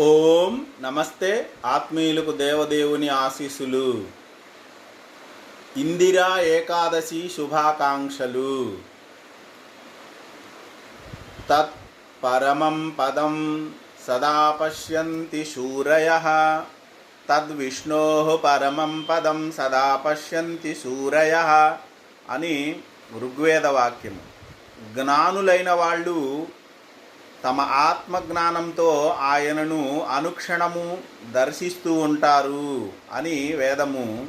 ఓం నమస్తే. ఆత్మీయులకు దేవదేవుని ఆశీస్సులు. ఇందిరా ఏకాదశి శుభాకాంక్షలు. తత్ పరమం పదం సదా పశ్యంతి శూరయః. తద్విష్ణోః పరమం పదం సదా పశ్యంతి శూరయః అని ఋగ్వేద వాక్యము. జ్ఞానులైన వాళ్ళు తమ ఆత్మజ్ఞానంతో ఆయనను అనుక్షణము దర్శిస్తూ ఉంటారు అని వేదము.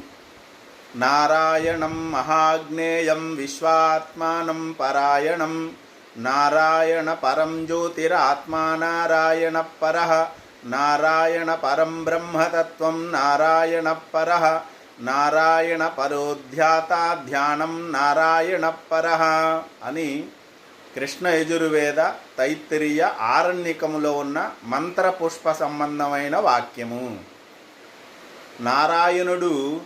నారాయణం మహాజ్ఞేయం విశ్వాత్మానం పరాయణం. నారాయణ పరం జ్యోతిరాత్మా నారాయణ పరః. నారాయణ పరం బ్రహ్మతత్వం నారాయణ పరః. నారాయణ పరోధ్యాతా ధ్యానం నారాయణ పరః అని కృష్ణ యజుర్వేద తైత్తిరీయ ఆరణ్యకములో ఉన్న మంత్రపుష్ప సంబంధమైన వాక్యము. నారాయణుడు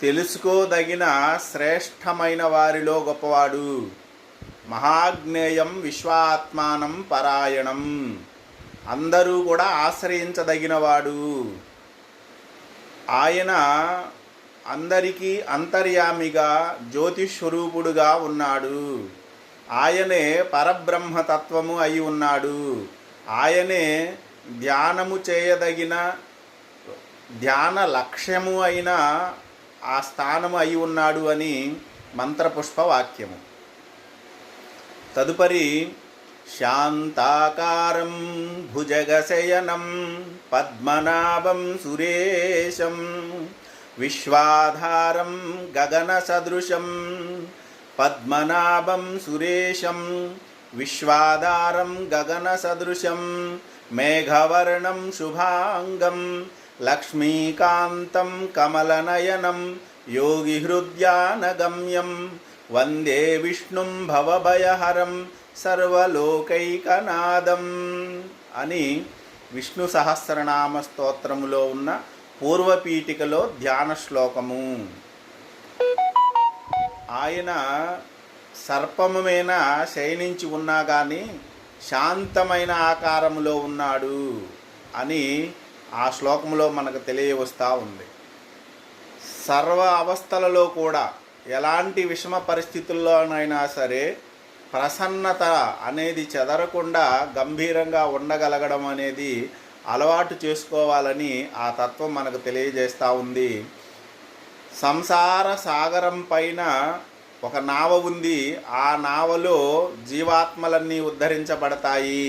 తెలుసుకోదగిన శ్రేష్టమైన వారిలో గొప్పవాడు. మహాజ్ఞేయం విశ్వాత్మానం పరాయణం, అందరూ కూడా ఆశ్రయించదగినవాడు. ఆయన అందరికీ అంతర్యామిగా జ్యోతిస్వరూపుడుగా ఉన్నాడు. ఆయనే పరబ్రహ్మతత్వము అయి ఉన్నాడు. ఆయనే ధ్యానము చేయదగిన ధ్యాన లక్ష్యము అయిన ఆ స్థానము అయి ఉన్నాడు అని మంత్రపుష్ప వాక్యము. తదుపరి శాంతాకారం భుజగశయనం పద్మనాభం సురేశం విశ్వాధారం గగన సదృశం. పద్మనాభం సురేశం విశ్వాధారం గగన సదృశం మేఘవర్ణం శుభాంగం లక్ష్మీకాంతం కమలనయనం యోగిహృద్యానగమ్యం వందే విష్ణుం భవభయహరం సర్వలోకైకనాదం అని విష్ణు సహస్రనామ స్తోత్రములో ఉన్న పూర్వపీఠికలో ధ్యాన శ్లోకము. ఆయన సర్పము మీద శయనించి ఉన్నా కానీ శాంతమైన ఆకారములో ఉన్నాడు అని ఆ శ్లోకంలో మనకు తెలియవస్తూ ఉంది. సర్వ అవస్థలలో కూడా ఎలాంటి విషమ పరిస్థితుల్లోనైనా సరే ప్రసన్నత అనేది చెదరకుండా గంభీరంగా ఉండగలగడం అనేది అలవాటు చేసుకోవాలని ఆ తత్వం మనకు తెలియజేస్తూ ఉంది. సంసార సాగరం పైన ఒక నావ ఉంది. ఆ నావలో జీవాత్మలన్నీ ఉద్ధరించబడతాయి.